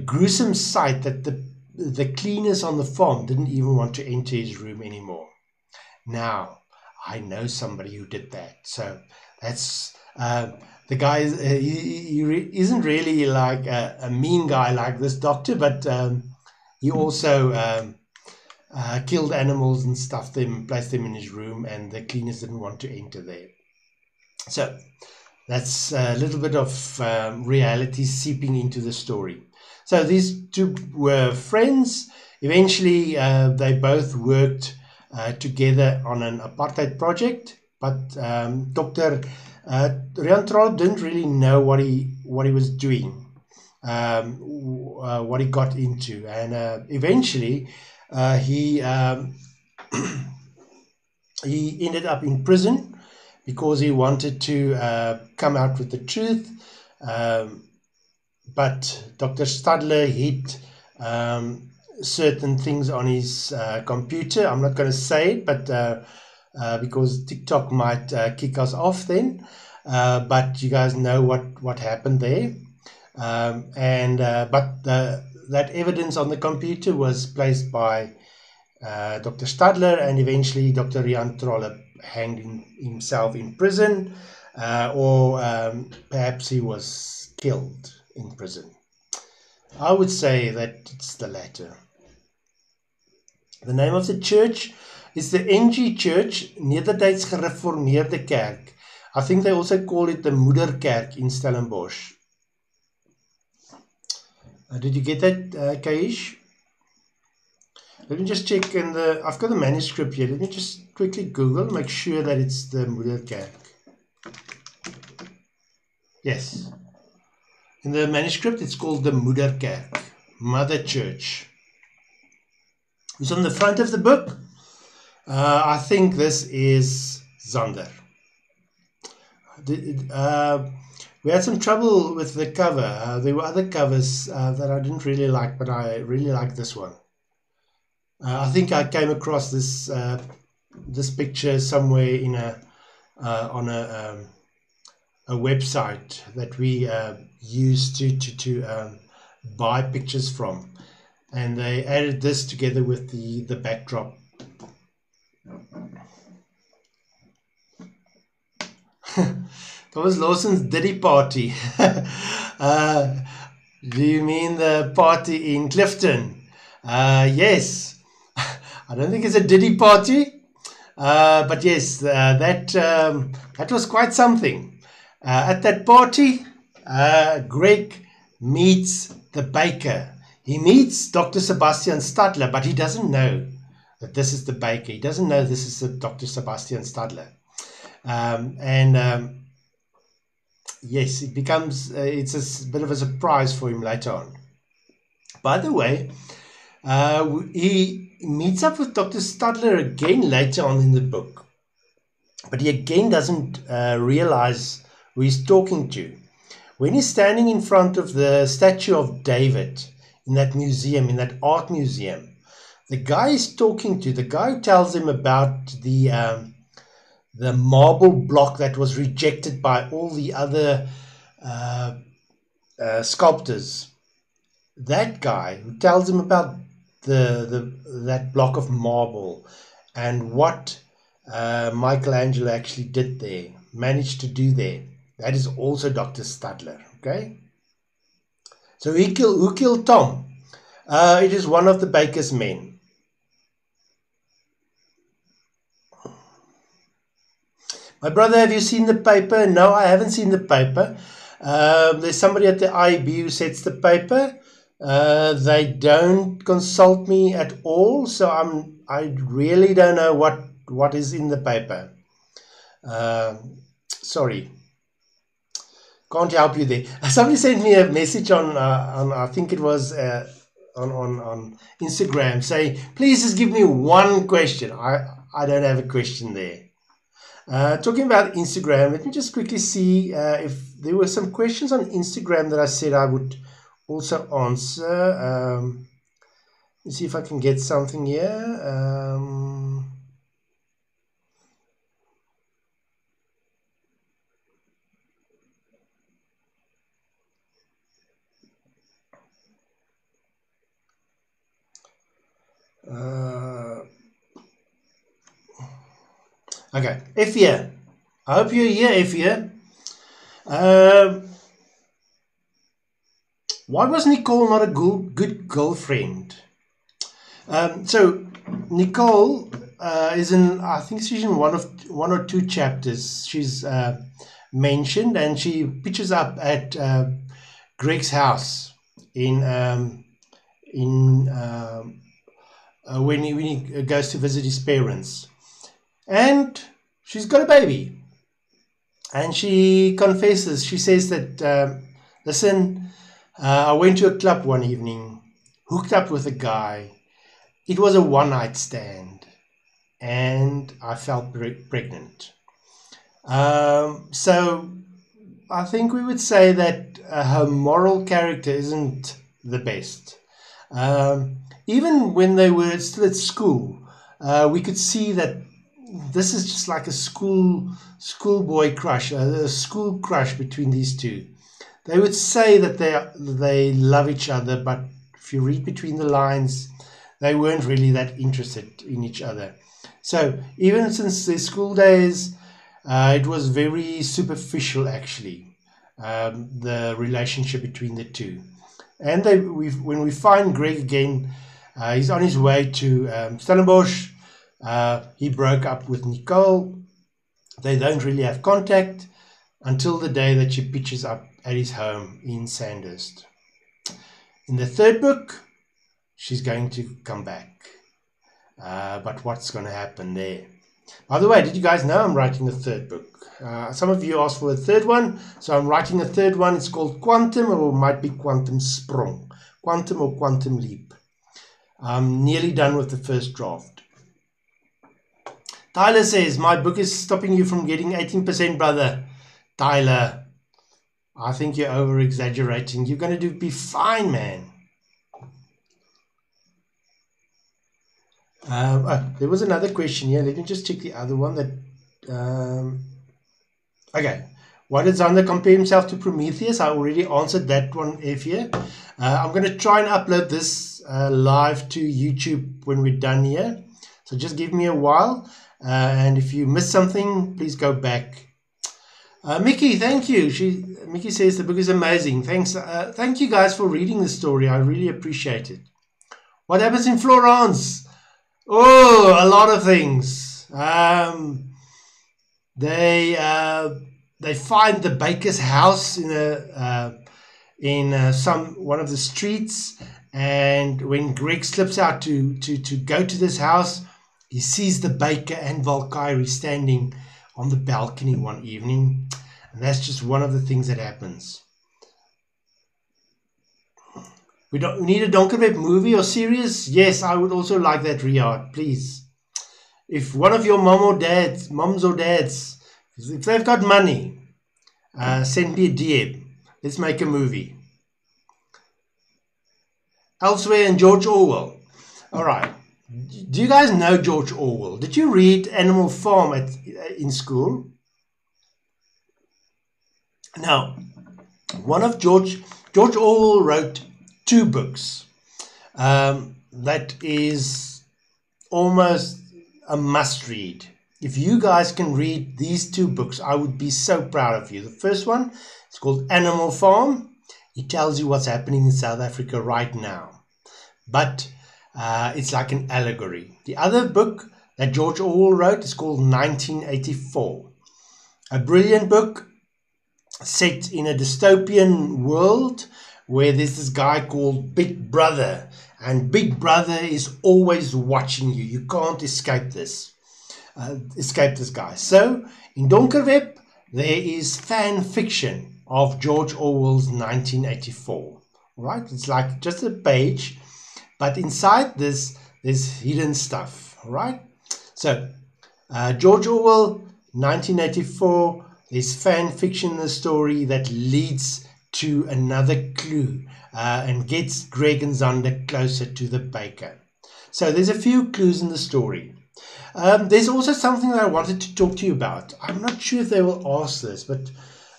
gruesome sight that the cleaners on the farm didn't even want to enter his room anymore. Now, I know somebody who did that. So that's the guy. He isn't really like a mean guy like this doctor, but he also killed animals and stuffed them, placed them in his room, and the cleaners didn't want to enter there. So that's a little bit of reality seeping into the story. So these two were friends. Eventually, they both worked together on an apartheid project, but Dr. Rian Trollop didn't really know what he was doing, what he got into, and eventually He he ended up in prison because he wanted to come out with the truth. But Dr. Stadler hid certain things on his computer. I'm not going to say it, but because TikTok might kick us off then. But you guys know what happened there. But that evidence on the computer was placed by Dr. Stadler, and eventually Dr. Rian Trolle hanged himself in prison, or perhaps he was killed in prison. I would say that it's the latter. The name of the church is the NG Church, Nederduits Gereformeerde Kerk. I think they also call it the Moederkerk in Stellenbosch. Did you get that, Kaish? Let me just check in the... I've got the manuscript here. Let me just quickly Google, make sure that it's the Moederkerk. Yes. In the manuscript, it's called the Moederkerk, Mother Church. Who's on the front of the book? I think this is Zander. We had some trouble with the cover. There were other covers that I didn't really like, but I really like this one. I think I came across this this picture somewhere in on a website that we use to buy pictures from, and they added this together with the backdrop. Thomas Lawson's Diddy party. Do you mean the party in Clifton? Yes. I don't think it's a Diddy party, but yes, that was quite something. At that party, Greg meets the baker. He meets Dr. Sebastian Stadler, but he doesn't know that this is the baker. He doesn't know this is Dr. Sebastian Stadler. Yes, it becomes, it's a bit of a surprise for him later on. By the way, he meets up with Dr. Stadler again later on in the book, but he again doesn't realize who he's talking to. When he's standing in front of the statue of David in that museum, in that art museum, the guy he's talking to, the guy who tells him about the marble block that was rejected by all the other sculptors, that guy who tells him about that block of marble and what Michelangelo actually did there, managed to do there, that is also Dr. Stadler. Okay, so who killed Tom? It is one of the baker's men. My brother, have you seen the paper? No, I haven't seen the paper. There's somebody at the IEB who sets the paper. They don't consult me at all, so I really don't know what is in the paper. Sorry, can't help you there. Somebody sent me a message on I think it was on Instagram, saying, please just give me one question. I don't have a question there. Talking about Instagram, let me just quickly see if there were some questions on Instagram that I said I would also answer. Let's see if I can get something here. Okay, Effia. I hope you're here, Effia. Why was Nicole not a good girlfriend? So Nicole is in, I think she's in one or two chapters. She's mentioned, and she pitches up at Greg's house when he goes to visit his parents, and she's got a baby, and she confesses. She says that listen, I went to a club one evening, hooked up with a guy, it was a one-night stand and I felt pregnant. So I think we would say that her moral character isn't the best. Even when they were still at school, we could see that this is just like a schoolboy crush, a school crush between these two. They would say that they love each other, but if you read between the lines, they weren't really that interested in each other. So even since their school days, it was very superficial, actually, the relationship between the two. And when we find Greg again, he's on his way to Stellenbosch. He broke up with Nicole. They don't really have contact until the day that she pitches up at his home in Sandhurst. In the third book, she's going to come back. But what's going to happen there? By the way, did you guys know I'm writing a third book? Some of you asked for a third one, so I'm writing a third one. It's called Quantum, or it might be Quantum Sprung. Quantum or Quantum Leap. I'm nearly done with the first draft. Tyler says, my book is stopping you from getting 18%, brother. Tyler, I think you're over-exaggerating. You're going to be fine, man. There was another question here. Let me just check the other one. Okay. Why did Xander compare himself to Prometheus? I already answered that one, F here. I'm going to try and upload this live to YouTube when we're done here. So just give me a while. And if you missed something, please go back. Mickey, thank you. Mickey says the book is amazing. Thanks. Thank you guys for reading the story. I really appreciate it. What happens in Florence? Oh, a lot of things. They find the baker's house in one of the streets, and when Greg slips out to go to this house, he sees the baker and Valkyrie standing on the balcony one evening, and that's just one of the things that happens. We need a Donkerweb movie or series? Yes, I would also like that, Riyadh, please. If one of your moms or dads, if they've got money, send me a DM. Let's make a movie. Elsewhere and George Orwell. All right. Do you guys know George Orwell? Did you read Animal Farm in school? Now, one of George Orwell wrote 2 books. That is almost a must read. If you guys can read these 2 books, I would be so proud of you. The first one is called Animal Farm. It tells you what's happening in South Africa right now. But it's like an allegory. The other book that George Orwell wrote is called 1984. A brilliant book set in a dystopian world where there's this guy called Big Brother. And Big Brother is always watching you. You can't escape this. Escape this guy. So, in Donkerweb, there is fan fiction of George Orwell's 1984. Right? It's like just a page. But inside this, there's hidden stuff. Right? So, George Orwell, 1984, there's fan fiction in the story that leads to another clue and gets Greg and Xander closer to the baker. So there's a few clues in the story. There's also something that I wanted to talk to you about. I'm not sure if they will ask this, but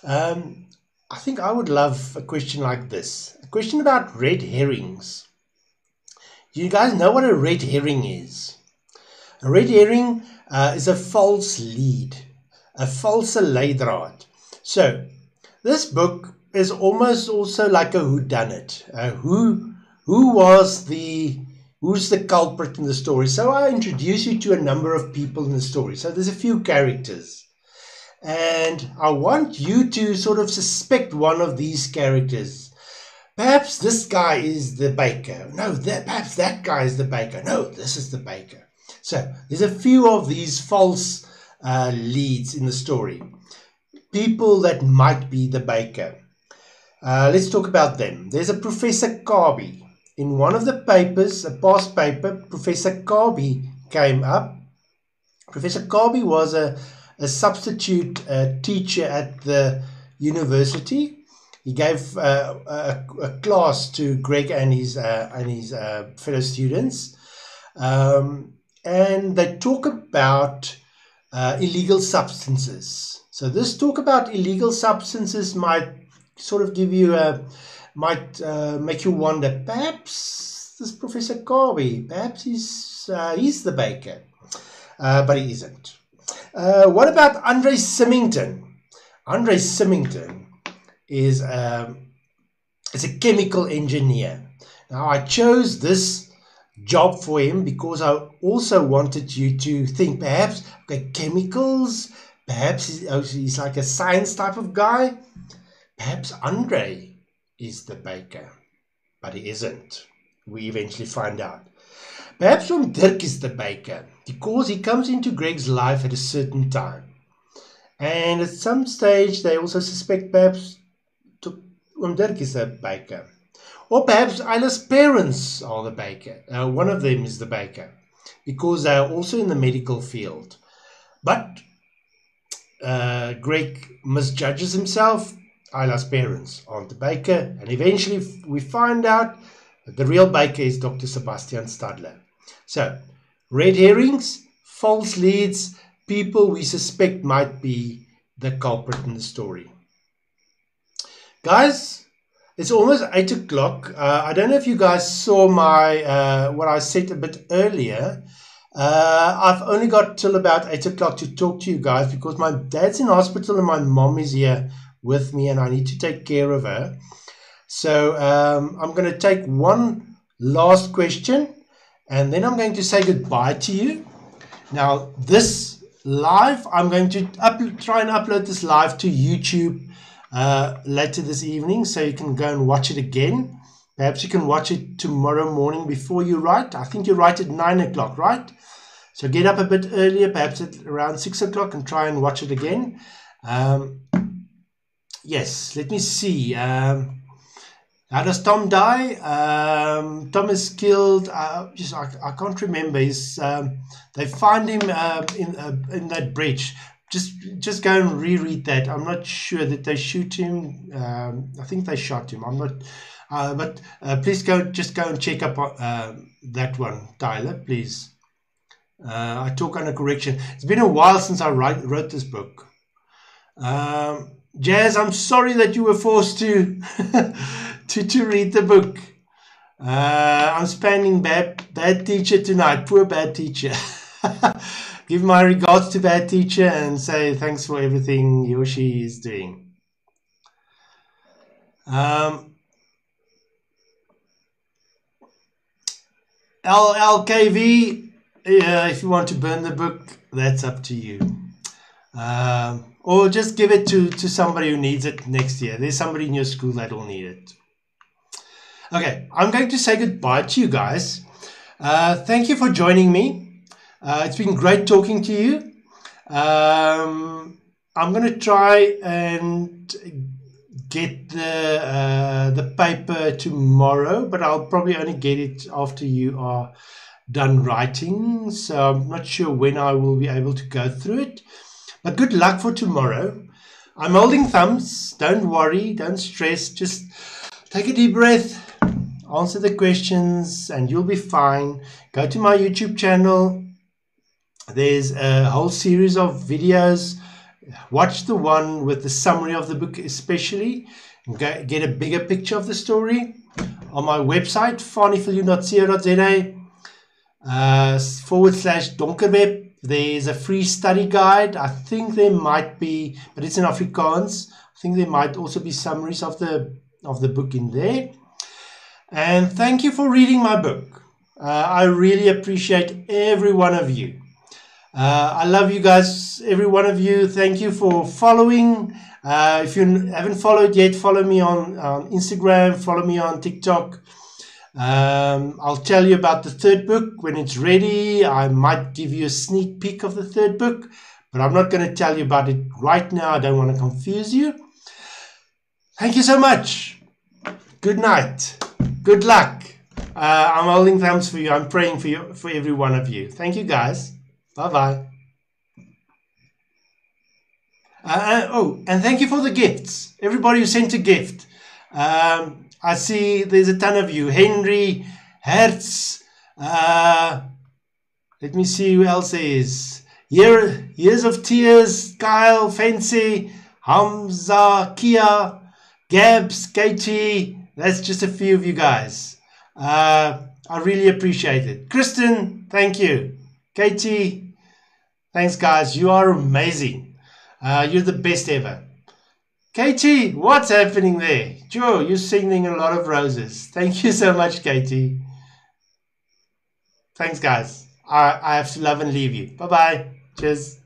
I think I would love a question like this. A question about red herrings. Do you guys know what a red herring is? A red herring is a false lead, a false leidraad. So this book is almost also like a whodunit. Who's the culprit in the story? So I introduce you to a number of people in the story. So there's a few characters. And I want you to sort of suspect one of these characters. Perhaps this guy is the baker. No, perhaps that guy is the baker. No, this is the baker. So there's a few of these false leads in the story. People that might be the baker. Let's talk about them. There's a Professor Kabi. in one of the papers, a past paper, Professor Kabi came up. Professor Kabi was a substitute teacher at the university. He gave a class to Greg and his fellow students, and they talk about illegal substances. So this talk about illegal substances might sort of give you might make you wonder, perhaps this Professor Kabi, perhaps he's the baker, but he isn't. What about Andre Symington? Andre Symington is a chemical engineer. Now I chose this job for him because I also wanted you to think, perhaps, okay, chemicals, perhaps he's like a science type of guy. Perhaps Andre is the baker, but he isn't. We eventually find out. Perhaps Oom Dirk is the baker because he comes into Greg's life at a certain time. And at some stage, they also suspect perhaps Oom Dirk is the baker. Or perhaps Isla's parents are the baker. One of them is the baker because they are also in the medical field. But Greg misjudges himself. Isla's parents aren't the baker. And eventually we find out that the real baker is Dr. Sebastian Stadler. So, red herrings, false leads, people we suspect might be the culprit in the story. Guys, it's almost 8 o'clock. I don't know if you guys saw my what I said a bit earlier. I've only got till about 8 o'clock to talk to you guys because my dad's in hospital and my mom is here with me and I need to take care of her. So I'm going to take one last question and then I'm going to say goodbye to you. Now this live, I'm going to try and upload this live to YouTube later this evening so you can go and watch it again. Perhaps you can watch it tomorrow morning before you write. I think you write at 9 o'clock, right? So get up a bit earlier, perhaps at around 6 o'clock and try and watch it again. Yes, let me see. How does Tom die? Tom is killed. I can't remember. They find him in that bridge. Just go and reread that. I'm not sure that they shoot him. I think they shot him. I'm not. But please go and check up that one, Tyler, please. I talk under correction. It's been a while since I wrote this book. Jazz, I'm sorry that you were forced to to read the book. I'm spanning bad teacher tonight. Poor bad teacher. Give my regards to bad teacher and say thanks for everything he or she is doing. LLKV, if you want to burn the book, that's up to you. Or just give it to somebody who needs it next year. There's somebody in your school that will need it. Okay, I'm going to say goodbye to you guys. Thank you for joining me. It's been great talking to you. I'm going to try and get the paper tomorrow, but I'll probably only get it after you are done writing. So I'm not sure when I will be able to go through it. But good luck for tomorrow. I'm holding thumbs. Don't worry. Don't stress. Just take a deep breath. Answer the questions and you'll be fine. Go to my YouTube channel. There's a whole series of videos. Watch the one with the summary of the book especially. And get a bigger picture of the story. On my website, farneyviljoen.co.za /Donkerweb. There's a free study guide. I think there might be, but it's in Afrikaans. I think there might also be summaries of the book in there. And thank you for reading my book. I really appreciate every one of you. I love you guys, every one of you. Thank you for following. If you haven't followed yet, follow me on Instagram, follow me on TikTok. I'll tell you about the third book when it's ready. I might give you a sneak peek of the third book, but I'm not going to tell you about it right now. I don't want to confuse you. Thank you so much. Good night. Good luck. I'm holding thumbs for you. I'm praying for you, for every one of you. Thank you, guys. Bye-bye. Oh, and thank you for the gifts. Everybody who sent a gift. I see there's a ton of you. Henry, Hertz. Let me see who else there is. Years of Tears, Kyle, Fancy, Hamza, Kia, Gabs, Katie. That's just a few of you guys. I really appreciate it. Kristen, thank you. Katie, thanks, guys. You are amazing. You're the best ever. Katie, what's happening there? Joe, you're sending a lot of roses. Thank you so much, Katie. Thanks, guys. I have to love and leave you. Bye-bye. Cheers.